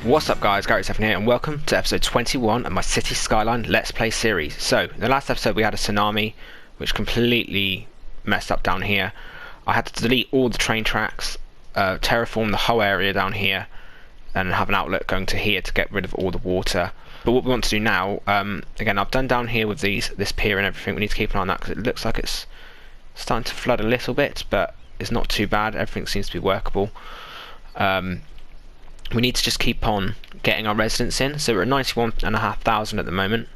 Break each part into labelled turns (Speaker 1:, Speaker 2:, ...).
Speaker 1: What's up guys, Gary7 here and welcome to episode 21 of my City Skyline Let's Play series. So, in the last episode we had a tsunami which completely messed up down here. I had to delete all the train tracks, terraform the whole area down here and have an outlet going to here to get rid of all the water. But what we want to do now, again I've done down here with this pier and everything. We need to keep an eye on that because it looks like it's starting to flood a little bit, but it's not too bad. Everything seems to be workable. We need to just keep on getting our residents in, so we're at 91,500 at the moment.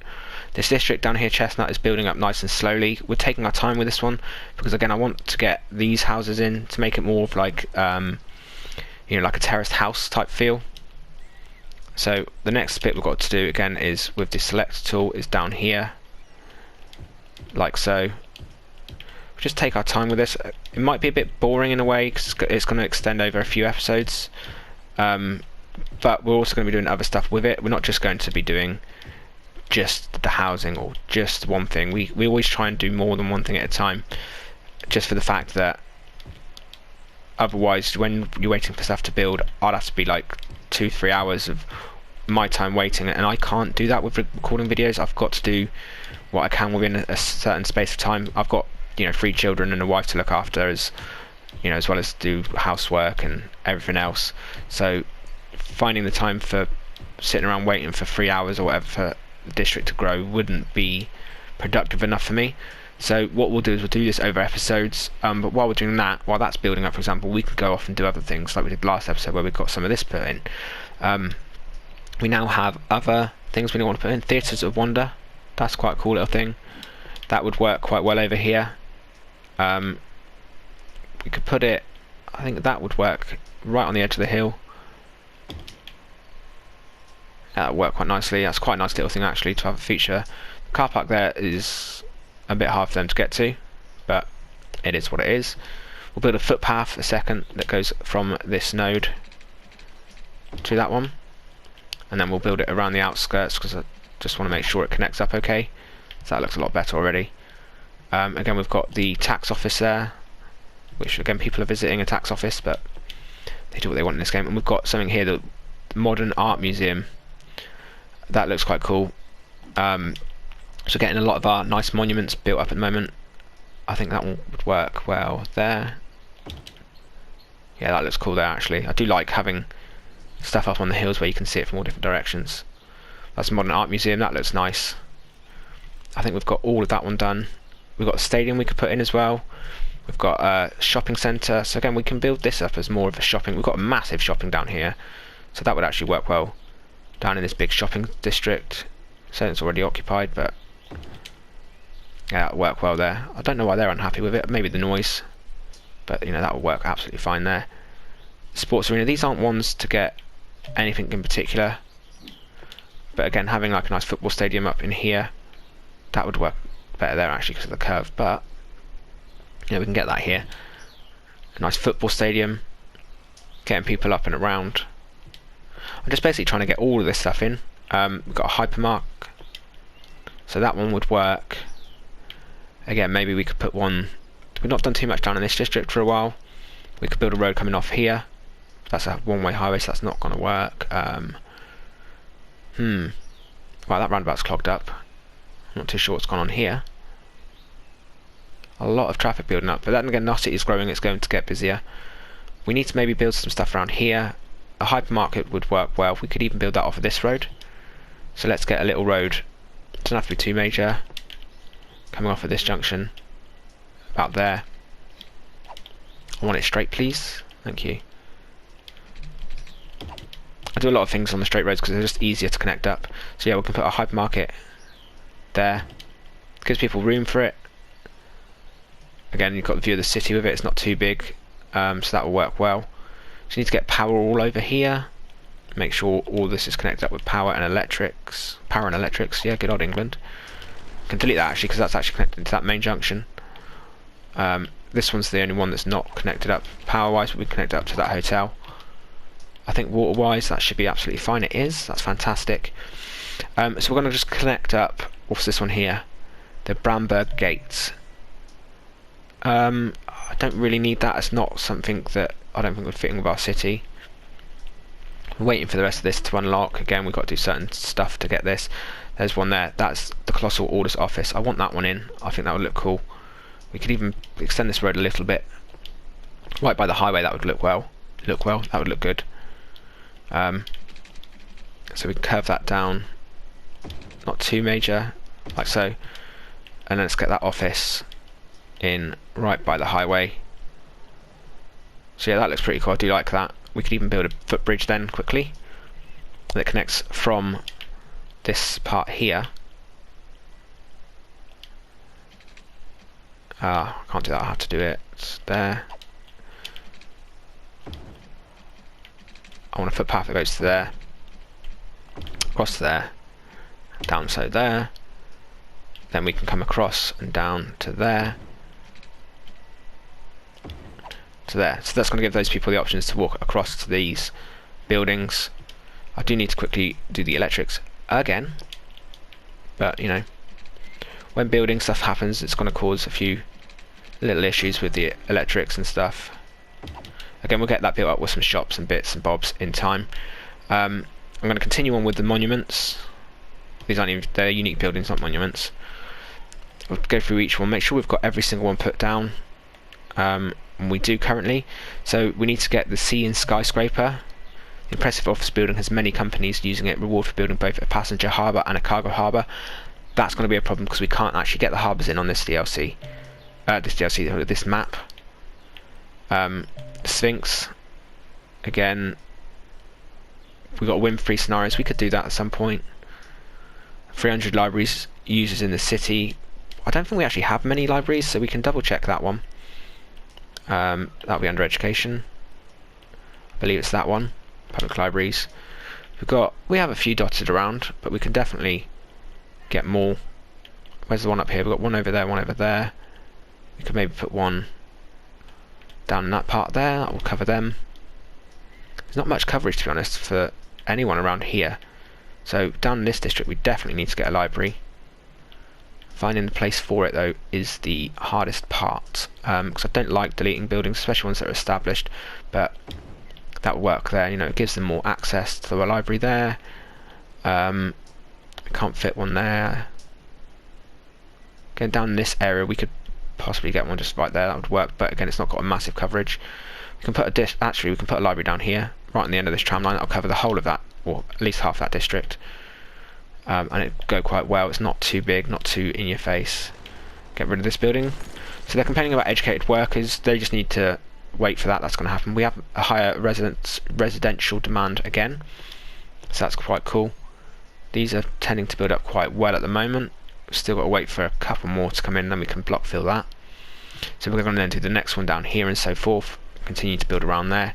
Speaker 1: This district down here, Chestnut, is building up nice and slowly. We're taking our time with this one because again I want to get these houses in to make it more of like like a terraced house type feel. So the next bit we've got to do again is with the select tool is down here like so. We'll just take our time with this. It might be a bit boring in a way because it's going to extend over a few episodes. But we're also going to be doing other stuff with it. We're not just going to be doing just the housing or just one thing. We always try and do more than one thing at a time, just for the fact that otherwise when you're waiting for stuff to build, I'd have to be like 2-3 hours of my time waiting, and I can't do that with recording videos. I've got to do what I can within a certain space of time. I've got 3 children and a wife to look after, as well as do housework and everything else. So finding the time for sitting around waiting for 3 hours or whatever for the district to grow wouldn't be productive enough for me. So what we'll do is we'll do this over episodes, but while we're doing that, while that's building up, for example, we can go off and do other things like we did last episode where we got some of this put in. We now have other things we want to put in. Theatres of Wonder, that's quite a cool little thing. That would work quite well over here. We could put it, I think that would work right on the edge of the hill. That would work quite nicely. That's quite a nice little thing actually to have a feature. The car park there is a bit hard for them to get to, but it is what it is. We'll build a footpath a second that goes from this node to that one, and then we'll build it around the outskirts because I just want to make sure it connects up okay. So that looks a lot better already. Again, we've got the tax office there, which again people are visiting a tax office, but they do what they want in this game. And we've got something here, the modern art museum. That looks quite cool. So getting a lot of our nice monuments built up at the moment. I think that one would work well there. Yeah, that looks cool there actually. I do like having stuff up on the hills where you can see it from all different directions. That's a modern art museum. That looks nice. I think we've got all of that one done. We've got a stadium we could put in as well. We've got a shopping centre, so again we can build this up as more of a shopping. We've got a massive shopping down here, so that would actually work well down in this big shopping district. So it's already occupied, but yeah, that would work well there. I don't know why they're unhappy with it, maybe the noise, but that will work absolutely fine there. Sports arena, these aren't ones to get anything in particular, but again having like a nice football stadium up in here, that would work better there actually because of the curve, but we can get that here. A nice football stadium, getting people up and around. I'm just basically trying to get all of this stuff in. We've got a hypermark, so that one would work. Again, maybe we could put one. We've not done too much down in this district for a while. We could build a road coming off here. That's a one-way highway, so that's not going to work. Wow, that roundabout's clogged up. I'm not too sure what's gone on here. A lot of traffic building up, but then again, our city is growing, it's going to get busier. We need to maybe build some stuff around here. A hypermarket would work well. We could even build that off of this road. So let's get a little road, it doesn't have to be too major, coming off of this junction, about there. I want it straight please, thank you. I do a lot of things on the straight roads because they're just easier to connect up. So yeah, we can put a hypermarket there, gives people room for it. Again, you've got the view of the city with it, it's not too big, so that will work well. So you need to get power all over here, make sure all this is connected up with power and electrics. Yeah, good old England. Can delete that actually because that's actually connected to that main junction. This one's the only one that's not connected up power wise, but we connect up to that hotel. I think water wise that should be absolutely fine. It is, that's fantastic. So we're going to just connect up, what's this one here, the Bramberg Gates. I don't really need that. It's not something that I don't think would fit in with our city. We're waiting for the rest of this to unlock. Again, we've got to do certain stuff to get this. There's one there. That's the Colossal Orders office. I want that one in. I think that would look cool. We could even extend this road a little bit. Right by the highway, that would look well. That would look good. So we can curve that down. Not too major, like so. And let's get that office in right by the highway. So yeah, that looks pretty cool. I do like that. We could even build a footbridge then quickly that connects from this part here. I can't do that. I have to do it. It's there. I want a footpath that goes to there, across to there, down so there. Then we can come across and down to there, to there. So that's going to give those people the options to walk across to these buildings. I do need to quickly do the electrics again, but you know, when building stuff happens, it's going to cause a few little issues with the electrics and stuff. Again, we'll get that built up with some shops and bits and bobs in time. I'm going to continue on with the monuments. These aren't even, they're unique buildings, not monuments. We'll go through each one, make sure we've got every single one put down. And we do currently. So we need to get the Sea and Skyscraper. The impressive office building has many companies using it. Reward for building both a passenger harbour and a cargo harbour. That's going to be a problem because we can't actually get the harbours in on this DLC. This map. Sphinx. Again, we've got win-free scenarios. We could do that at some point. 300 libraries users in the city. I don't think we actually have many libraries, so we can double check that one. That'll be under education. I believe it's that one. Public libraries. We have a few dotted around, but we can definitely get more. Where's the one up here? We've got one over there, one over there. We could maybe put one down in that part there. That will cover them. There's not much coverage, to be honest, for anyone around here. So down in this district, we definitely need to get a library. Finding the place for it, though, is the hardest part, because I don't like deleting buildings, especially ones that are established, but that will work there. You know, it gives them more access to the library there. Can't fit one there. Going down in this area, we could possibly get one just right there. That would work, but again, it's not got a massive coverage. We can put a actually, we can put a library down here, right on the end of this tram line. That'll cover the whole of that, or at least half that district. And it'd go quite well. It's not too big, not too in your face. Get rid of this building. So they're complaining about educated workers. They just need to wait for that. That's going to happen. We have a higher residential demand again, so that's quite cool. These are tending to build up quite well at the moment. We've still got to wait for a couple more to come in, then we can block fill that. So we're going to then do the next one down here and so forth. Continue to build around there.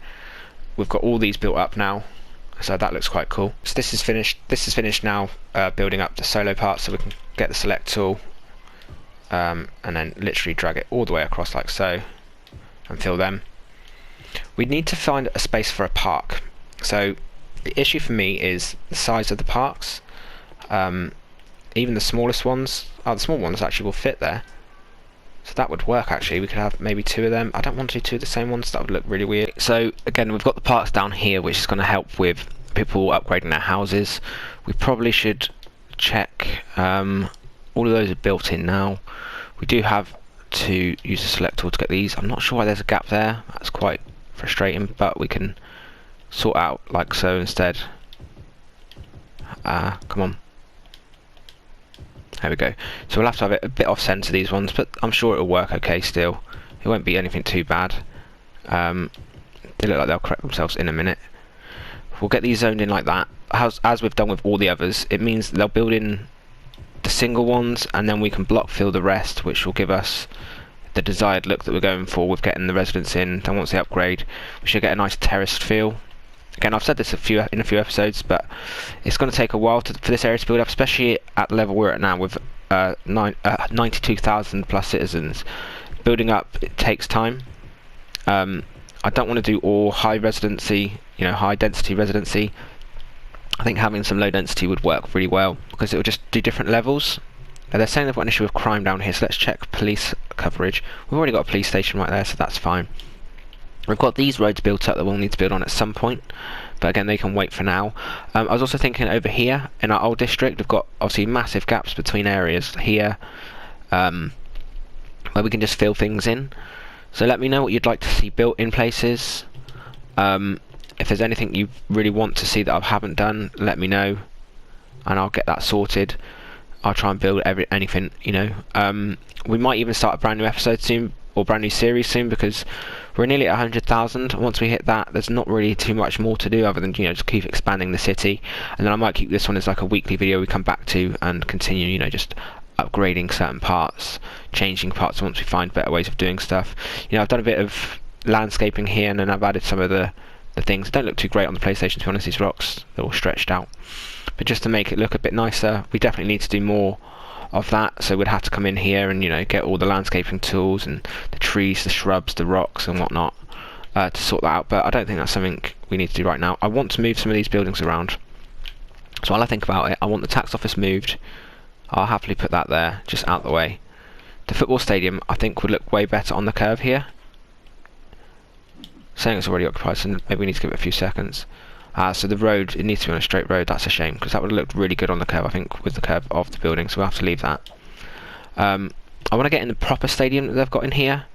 Speaker 1: We've got all these built up now, so that looks quite cool. So this is finished. This is finished now, building up the solo part, so we can get the select tool and then literally drag it all the way across like so and fill them. We need to find a space for a park. So the issue for me is the size of the parks. Even the smallest ones, the small ones actually will fit there. So that would work actually. We could have maybe two of them. I don't want to do two of the same ones, that would look really weird. So again, we've got the parks down here, which is going to help with people upgrading their houses. We probably should check, all of those are built in now. We do have to use the select tool to get these. I'm not sure why there's a gap there. That's quite frustrating, but we can sort out like so instead. Come on. There we go. So we'll have to have it a bit off centre, these ones, but I'm sure it'll work okay still. It won't be anything too bad. They look like they'll correct themselves in a minute. We'll get these zoned in like that. As we've done with all the others, it means they'll build in the single ones and then we can block fill the rest, which will give us the desired look that we're going for with getting the residents in. Then once they upgrade, we should get a nice terraced feel. Again, I've said this in a few episodes, but it's going to take a while for this area to build up, especially at the level we're at now with 92,000 plus citizens. Building up, it takes time. I don't want to do all high residency, high density residency. I think having some low density would work really well because it will just do different levels. They're saying they've got an issue with crime down here, so let's check police coverage. We've already got a police station right there, so that's fine. We've got these roads built up that we'll need to build on at some point, but again they can wait for now. I was also thinking over here in our old district we've got obviously massive gaps between areas here, where we can just fill things in. So let me know what you'd like to see built in places. If there's anything you really want to see that I haven't done, let me know and I'll get that sorted. I'll try and build anything, you know. We might even start a brand new episode soon, or brand new series soon, because we're nearly at 100,000. Once we hit that, there's not really too much more to do other than, you know, just keep expanding the city. And then I might keep this one as like a weekly video we come back to and continue, you know, just upgrading certain parts, changing parts once we find better ways of doing stuff. You know, I've done a bit of landscaping here, and then I've added some of the things. They don't look too great on the PlayStation, to be honest, these rocks. They're all stretched out. But just to make it look a bit nicer, we definitely need to do more of that. So we'd have to come in here and, you know, get all the landscaping tools and the trees, the shrubs, the rocks and whatnot to sort that out. But I don't think that's something we need to do right now. I want to move some of these buildings around. So while I think about it, I want the tax office moved. I'll happily put that there, just out the way. The football stadium, I think, would look way better on the curve here. Saying it's already occupied, so maybe we need to give it a few seconds. So the road, it needs to be on a straight road. That's a shame, because that would have looked really good on the curve, I think, with the curve of the building, so we'll have to leave that. I want to get in the proper stadium that they've got in here.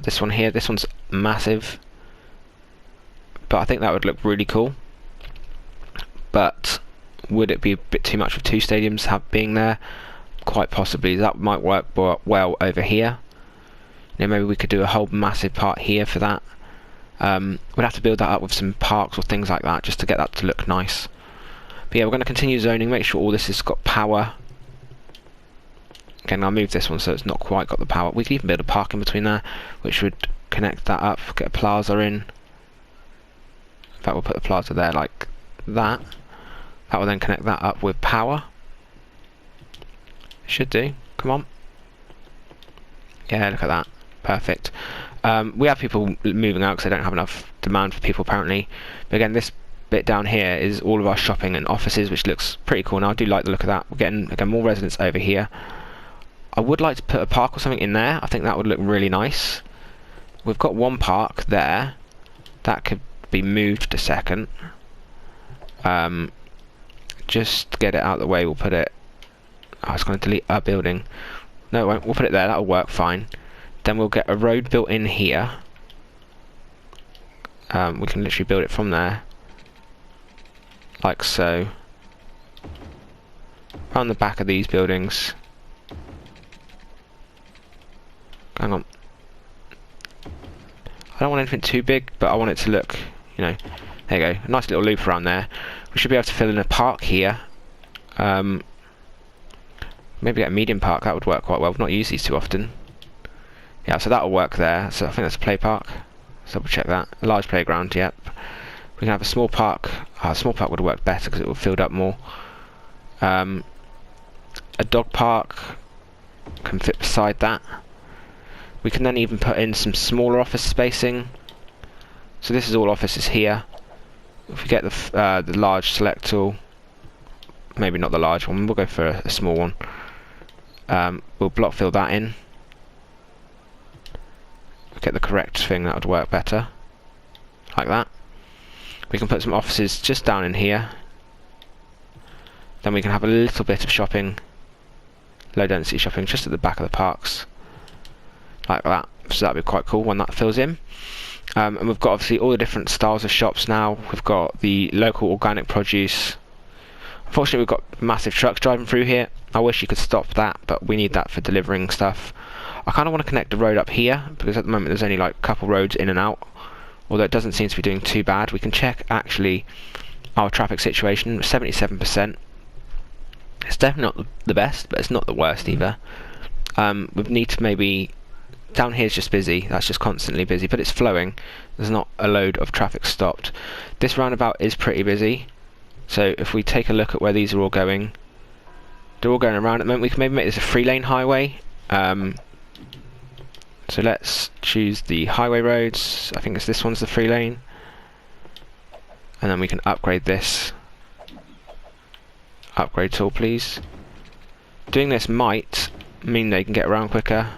Speaker 1: This one here, this one's massive, but I think that would look really cool. But would it be a bit too much with two stadiums being there? Quite possibly. That might work well over here. You know, maybe we could do a whole massive part here for that. We'd have to build that up with some parks or things like that just to get that to look nice. But yeah, we're going to continue zoning, make sure all this has got power. Again, I'll move this one so it's not quite got the power. We could even build a park in between there, which would connect that up, get a plaza in. In fact, we'll put the plaza there like that. That will then connect that up with power. Should do. Come on. Yeah, look at that. Perfect. We have people moving out because they don't have enough demand for people apparently. But again, this bit down here is all of our shopping and offices, which looks pretty cool. Now I do like the look of that. We're getting again more residents over here. I would like to put a park or something in there. I think that would look really nice. We've got one park there. That could be moved a second. Just to get it out of the way, we'll put it... Oh, it's going to delete our building. No, it won't. We'll put it there. That'll work fine. Then we'll get a road built in here. We can literally build it from there. Like so. Around the back of these buildings. Hang on. I don't want anything too big, but I want it to look, you know... There you go. A nice little loop around there. We should be able to fill in a park here. Maybe get a medium park. That would work quite well. We've not used these too often. Yeah, so that'll work there. So I think that's a play park. So double check that. A large playground, yep. We can have a small park. A small park would work better because it will fill up more. A dog park can fit beside that. We can then even put in some smaller office spacing. So this is all offices here. If we get the large select tool, maybe not the large one, we'll go for a small one. We'll block fill that in. Get the correct thing, that would work better. Like that. We can put some offices just down in here. Then we can have a little bit of shopping, low density shopping, just at the back of the parks. Like that. So that'd be quite cool when that fills in. And we've got obviously all the different styles of shops now. We've got the local organic produce. Unfortunately, we've got massive trucks driving through here. I wish you could stop that, but we need that for delivering stuff. I kind of want to connect the road up here, because at the moment there's only like a couple roads in and out. Although it doesn't seem to be doing too bad. We can check actually our traffic situation, 77%. It's definitely not the best, but it's not the worst either. We need to maybe... Down here is just busy, that's just constantly busy, but it's flowing. There's not a load of traffic stopped. This roundabout is pretty busy. So if we take a look at where these are all going, they're all going around at the moment. We can maybe make this a 3-lane highway. So let's choose the highway roads. I think this one's the 3-lane. And then we can upgrade this. Upgrade tool, please. Doing this might mean they can get around quicker.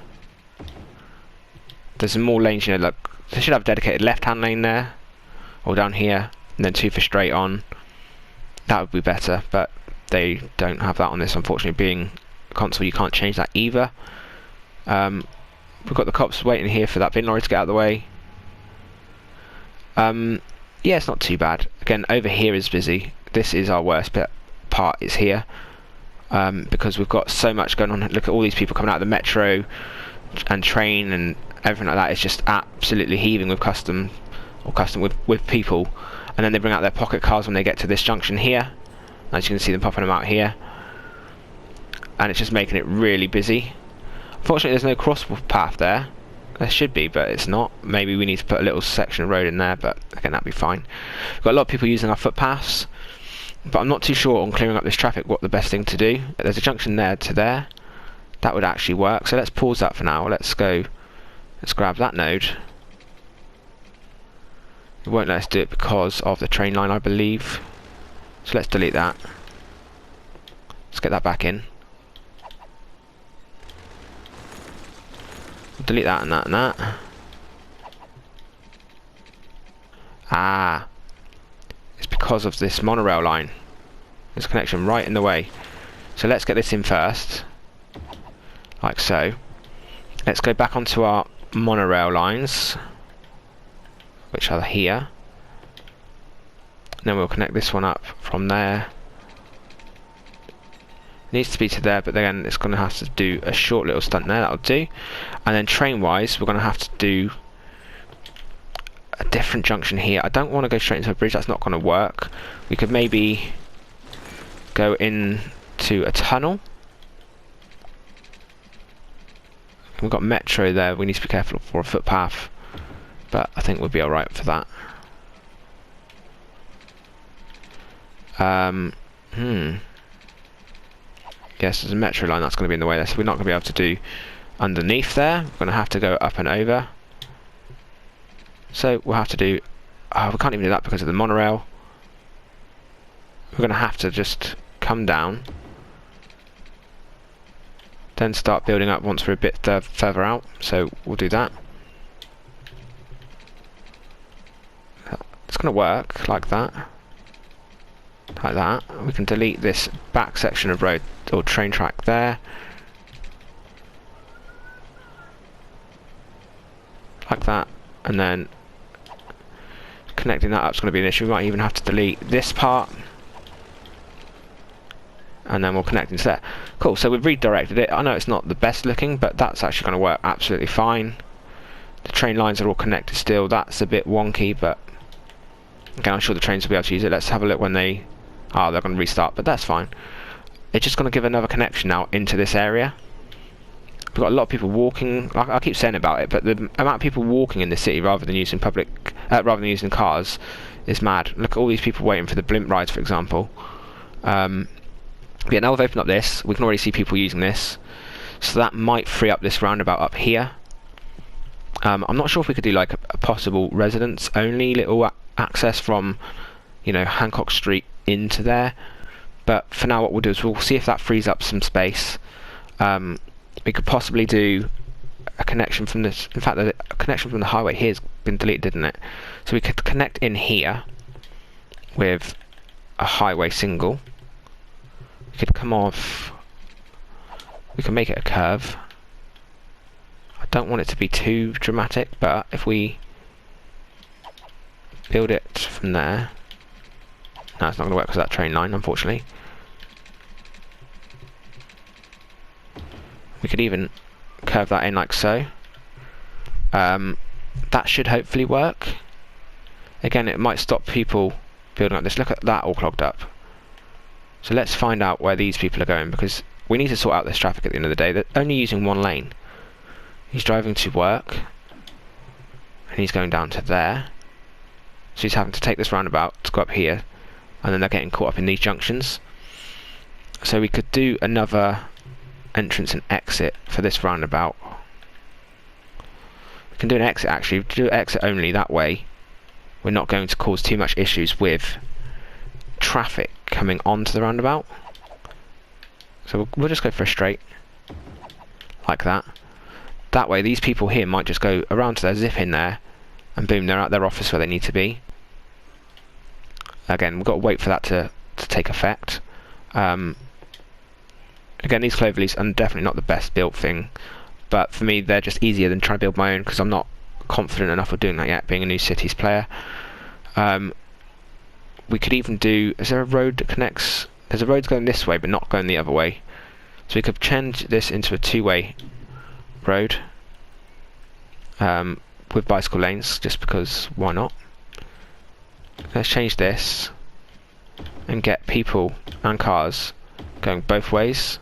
Speaker 1: There's some more lanes, you know, like They should have a dedicated left-hand lane there, or down here, and then 2 for straight on. That would be better, but they don't have that on this, unfortunately. Being a console, you can't change that either. We've got the cops waiting here for that bin lorry to get out of the way. Yeah, it's not too bad. Again, over here is busy. This is our worst part, is here. Because we've got so much going on. Look at all these people coming out of the metro and train and everything like that. It's just absolutely heaving with with people. And then they bring out their pocket cars when they get to this junction here. As you can see them popping them out here. And it's just making it really busy. Unfortunately, there's no cross path there. There should be, but it's not. Maybe we need to put a little section of road in there, but again, that'd be fine. We've got a lot of people using our footpaths, but I'm not too sure on clearing up this traffic what the best thing to do. There's a junction there to there. That would actually work, so let's pause that for now. Let's grab that node. It won't let us do it because of the train line, I believe. So let's delete that. Let's get that back in. Delete that and that and that. Ah, it's because of this monorail line. There's a connection right in the way. So let's get this in first, like so. Let's go back onto our monorail lines, which are here. And then we'll connect this one up from there. Needs to be to there, but then it's going to have to do a short little stunt there. That'll do. And then train-wise, we're going to have to do a different junction here. I don't want to go straight into a bridge. That's not going to work. We could maybe go into a tunnel. We've got metro there. We need to be careful for a footpath, but I think we'll be all right for that. Yes, there's a metro line that's going to be in the way there, so we're not going to be able to do underneath there. We're going to have to go up and over. So we'll have to do... we can't even do that because of the monorail. We're going to have to just come down, then start building up once we're a bit further out. So we'll do that. It's going to work like that. Like that. We can delete this back section of road or train track there. Like that. And then connecting that up is going to be an issue. We might even have to delete this part. And then we'll connect into there. Cool, so we've redirected it. I know it's not the best looking, but that's actually going to work absolutely fine. The train lines are all connected still. That's a bit wonky, but again, I'm sure the trains will be able to use it. Let's have a look when they... they're going to restart, but that's fine. It's just going to give another connection now into this area. We've got a lot of people walking. Like I keep saying about it, but the amount of people walking in the city rather than using using cars is mad. Look at all these people waiting for the blimp rides, for example. Yeah, now we've opened up this. We can already see people using this, so that might free up this roundabout up here. I'm not sure if we could do like a possible residents only little access from, you know, Hancock Street into there, but for now what we'll do is we'll see if that frees up some space. We could possibly do a connection from this. In fact, a connection from the highway here has been deleted, didn't it? So we could connect in here with a highway single. We could come off. We can make it a curve. I don't want it to be too dramatic, but if we build it from there. No, it's not going to work because of that train line, unfortunately. We could even curve that in like so. That should hopefully work. Again, it might stop people building up this. Look at that all clogged up. So let's find out where these people are going, because we need to sort out this traffic at the end of the day. They're only using one lane. He's driving to work, and he's going down to there. So he's having to take this roundabout to go up here, and then they're getting caught up in these junctions. So we could do another entrance and exit for this roundabout. We can do an exit actually. Do exit only, that way we're not going to cause too much issues with traffic coming onto the roundabout. So we'll just go for a straight like that. That way these people here might just go around to their zip in there, and boom, they're at their office where they need to be. Again, we've got to wait for that to take effect. Again, these cloverleafs are definitely not the best built thing, but for me they're just easier than trying to build my own, because I'm not confident enough of doing that yet, being a new cities player. We could even do, is there a road that connects? There's a road going this way but not going the other way, so we could change this into a two-way road with bicycle lanes, just because why not. Let's change this and get people and cars going both ways.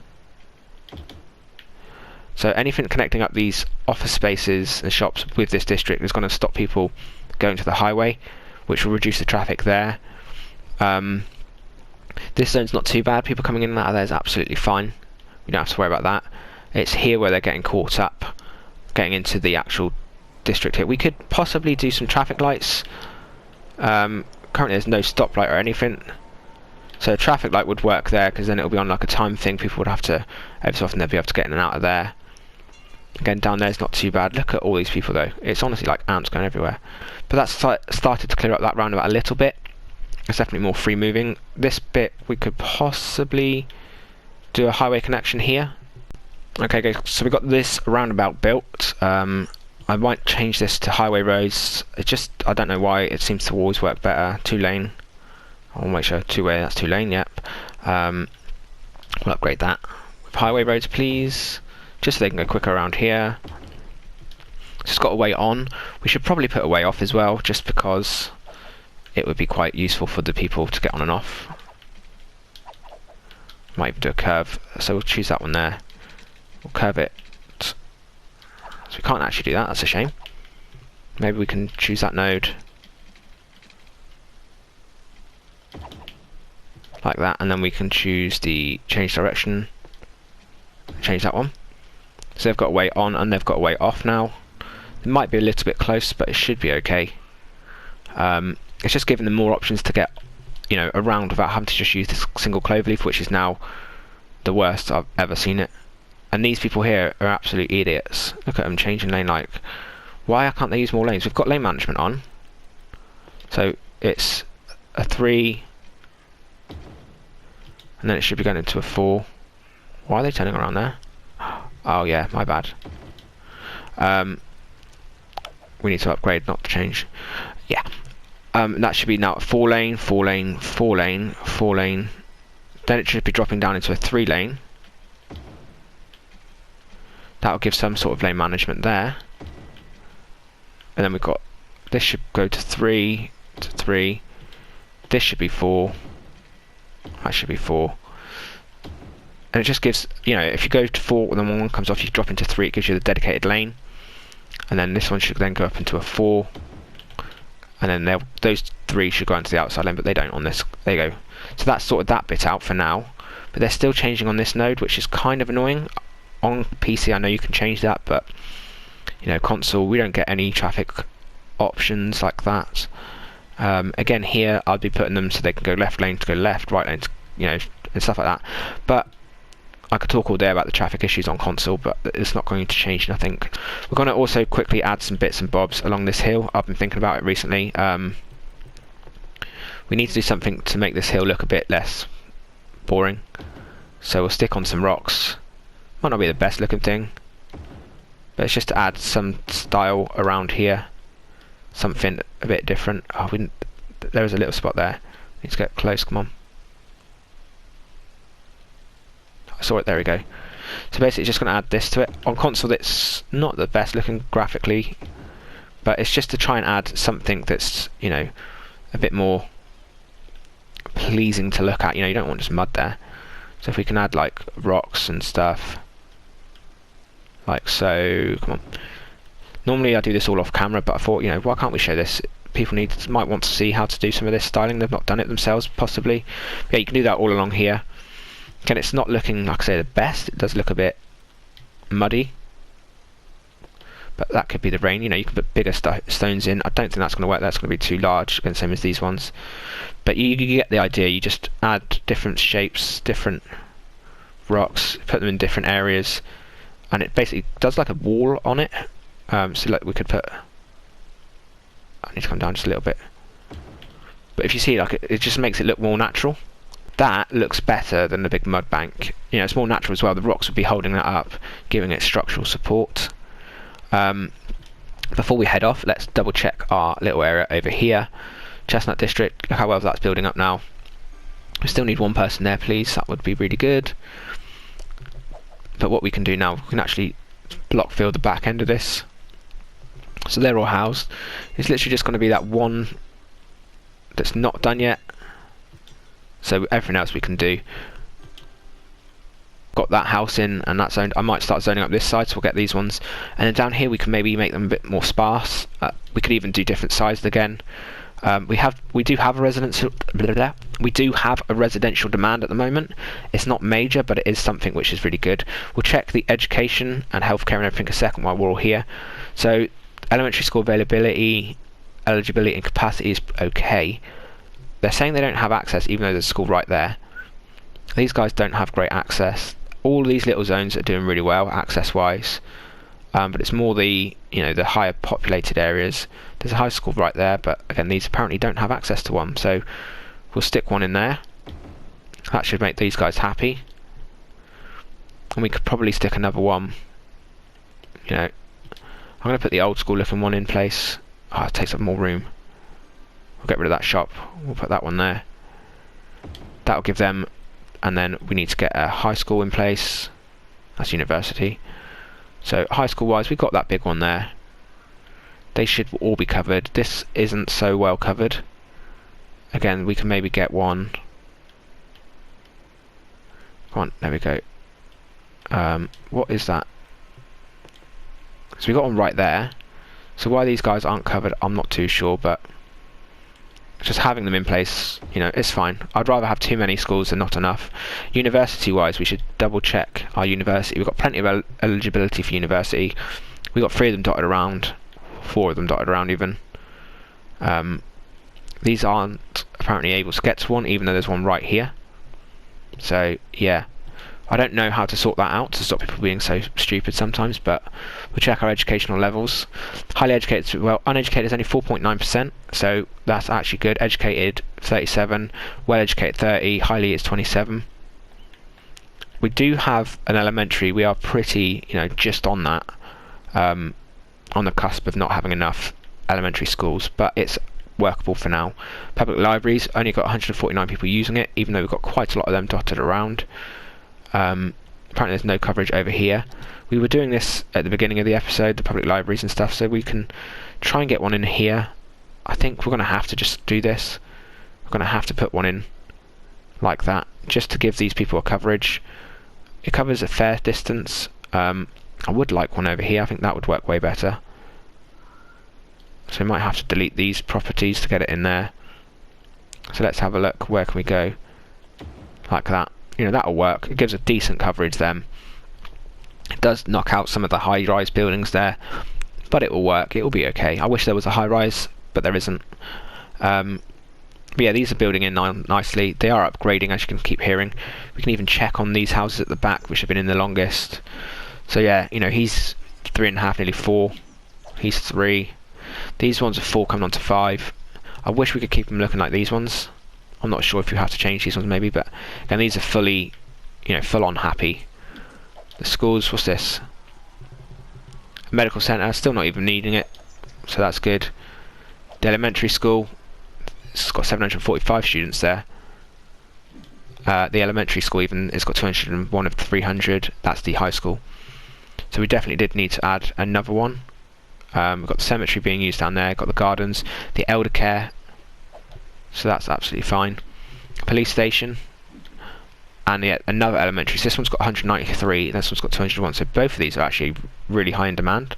Speaker 1: So anything connecting up these office spaces and shops with this district is going to stop people going to the highway, which will reduce the traffic there. This zone's not too bad. People coming in and out of there is absolutely fine. You don't have to worry about that. It's here where they're getting caught up, getting into the actual district here. We could possibly do some traffic lights. Currently there's no stoplight or anything, so a traffic light would work there, because then it'll be on like a time thing. People would have to, every so often they'll be able to get in and out of there. Again, down there is not too bad. Look at all these people though. It's honestly like ants going everywhere. But that's started to clear up that roundabout a little bit. It's definitely more free moving. This bit we could possibly do a highway connection here. Okay guys, so we've got this roundabout built. I might change this to highway roads. It just, I don't know why, it seems to always work better. 2-lane. I'll make sure 2-way, that's 2-lane, yep. We'll upgrade that. With highway roads please, just so they can go quicker around here. It's got a way on. We should probably put a way off as well, just because it would be quite useful for the people to get on and off. Might even do a curve, so we'll choose that one there. We'll curve it. So we can't actually do that, that's a shame. Maybe we can choose that node like that, and then we can choose the change direction, change that one. So they've got a way on and they've got a way off now. It might be a little bit close, but it should be okay. It's just giving them more options to get, you know, around without having to just use this single cloverleaf, which is now the worst I've ever seen it. And these people here are absolute idiots. Look at them changing lane. Like, why can't they use more lanes? We've got lane management on, so it's a 3, and then it should be going into a 4. Why are they turning around there? Oh yeah, my bad. We need to upgrade, not to change. Yeah. That should be now a 4-lane, 4-lane, 4-lane, 4-lane. Then it should be dropping down into a 3-lane. That'll give some sort of lane management there. And then we've got, this should go to 3, to 3. This should be 4. That should be 4. And it just gives, you know, if you go to 4 and then one comes off, you drop into 3, it gives you the dedicated lane. And then this one should then go up into a 4. And then those 3 should go into the outside lane, but they don't on this. There you go. So that's sorted that bit out for now. But they're still changing on this node, which is kind of annoying. On PC I know you can change that, but you know, console we don't get any traffic options like that. Again here I'll be putting them so they can go left lane to go left, right lane to, you know, and stuff like that. But I could talk all day about the traffic issues on console, but it's not going to change nothing. We're going to also quickly add some bits and bobs along this hill. I've been thinking about it recently. We need to do something to make this hill look a bit less boring. So we'll stick on some rocks. Might not be the best looking thing, but it's just to add some style around here. Something a bit different. Oh, there was a little spot there. Need to get close, come on. I saw it, there we go. So basically just going to add this to it. On console it's not the best looking graphically, but it's just to try and add something that's, you know, a bit more pleasing to look at. You know, you don't want just mud there. So if we can add like rocks and stuff, like so, come on. Normally I do this all off camera, but I thought, you know, why can't we show this? People might want to see how to do some of this styling. They've not done it themselves, possibly. But yeah, you can do that all along here. Again, it's not looking, like I say, the best. It does look a bit muddy, but that could be the rain. You know, you can put bigger stones in. I don't think that's going to work. That's going to be too large, again, same as these ones. But you get the idea. You just add different shapes, different rocks, put them in different areas, and it basically does like a wall on it. So like we could put I need to come down just a little bit. But if you see, like, it just makes it look more natural. That looks better than the big mud bank. You know, it's more natural as well. The rocks would be holding that up, giving it structural support. Before we head off, let's double check our little area over here. Chestnut District, look how well that's building up now. We still need one person there, please. That would be really good. But what we can do now, we can actually block fill the back end of this. So they're all housed. It's literally just going to be that one that's not done yet. So everything else we can do. Got that house in and that zoned. I might start zoning up this side, so we'll get these ones. And then down here we can maybe make them a bit more sparse. We could even do different sizes again. We do have a residential demand at the moment. It's not major, but it is something which is really good. We'll check the education and healthcare and everything a second while we're all here. So elementary school availability, eligibility and capacity is okay. They're saying they don't have access even though there's a school right there. These guys don't have great access. All of these little zones are doing really well access wise. But it's more the higher populated areas. There's a high school right there, but again these apparently don't have access to one, so we'll stick one in there. That should make these guys happy. And we could probably stick another one. You know, I'm going to put the old school looking one in place. Oh, it takes up more room. We'll get rid of that shop. We'll put that one there. That'll give them, and then we need to get a high school in place. That's university. So high school wise, we've got that big one there. They should all be covered. This isn't so well covered. Again, we can maybe get one. Come on, there we go. What is that? So we got one right there. So why these guys aren't covered, I'm not too sure, but just having them in place, you know, it's fine. I'd rather have too many schools than not enough. University wise, we should double check our university. We've got plenty of eligibility for university. We've got 3 of them dotted around, 4 of them dotted around even. These aren't apparently able to get to one, even though there's one right here. So yeah, I don't know how to sort that out to stop people being so stupid sometimes, but we'll check our educational levels. Highly educated, well, uneducated is only 4.9%, so that's actually good. Educated 37, well educated 30, highly is 27. We do have an elementary. We are pretty, just on that, on the cusp of not having enough elementary schools, but it's workable for now. Public libraries only got 149 people using it, even though we've got quite a lot of them dotted around. Apparently there's no coverage over here. We were doing this at the beginning of the episode, the public libraries and stuff, so we can try and get one in here. I think we're going to have to just do this. We're going to have to put one in like that, just to give these people a coverage. It covers a fair distance. I would like one over here. I think that would work way better. So we might have to delete these properties to get it in there. So let's have a look. Where can we go? Like that. That'll work. It gives a decent coverage then. It does knock out some of the high-rise buildings there, but it will work. It will be okay. I wish there was a high-rise, but there isn't. But yeah, these are building in nicely. They are upgrading, as you can keep hearing. We can even check on these houses at the back, which have been in the longest. So yeah, he's 3.5, nearly 4. He's 3. These ones are 4 coming on to 5. I wish we could keep them looking like these ones. I'm not sure if you have to change these ones maybe, but again, these are fully, full on happy. The schools, what's this? A medical centre, still not even needing it, so that's good. The elementary school, it's got 745 students there. The elementary school even has got 201 of 300. That's the high school. So we definitely did need to add another one. We've got the cemetery being used down there, got the gardens, the elder care. So that's absolutely fine. Police station, and yet another elementary. So this one's got 193, this one's got 201. So both of these are actually really high in demand,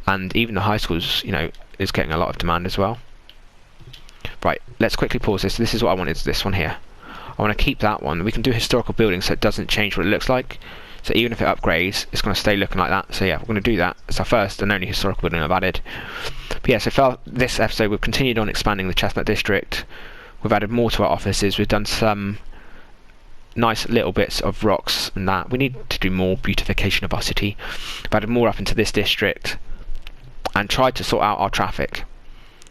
Speaker 1: and even the high schools, is getting a lot of demand as well. Right, let's quickly pause this. This is what I wanted. This one here. I want to keep that one. We can do historical buildings, so it doesn't change what it looks like. So even if it upgrades, it's going to stay looking like that. So yeah, we're going to do that. It's our first and only historical building I've added. But yeah, so for this episode, we've continued on expanding the Chestnut District. We've added more to our offices. We've done some nice little bits of rocks and that. We need to do more beautification of our city. We've added more up into this district and tried to sort out our traffic.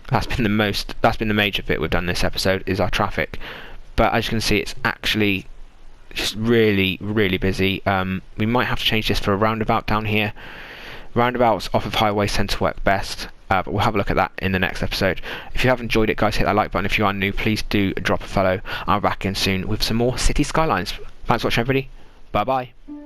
Speaker 1: That's been the major bit we've done this episode, is our traffic. But as you can see, it's actually just really, really busy. We might have to change this for a roundabout down here. Roundabouts off of highways tend to work best, but we'll have a look at that in the next episode. If you have enjoyed it, guys, hit that like button. If you are new, please do drop a follow. I'll be back in soon with some more City Skylines. Thanks for watching, everybody. Bye bye.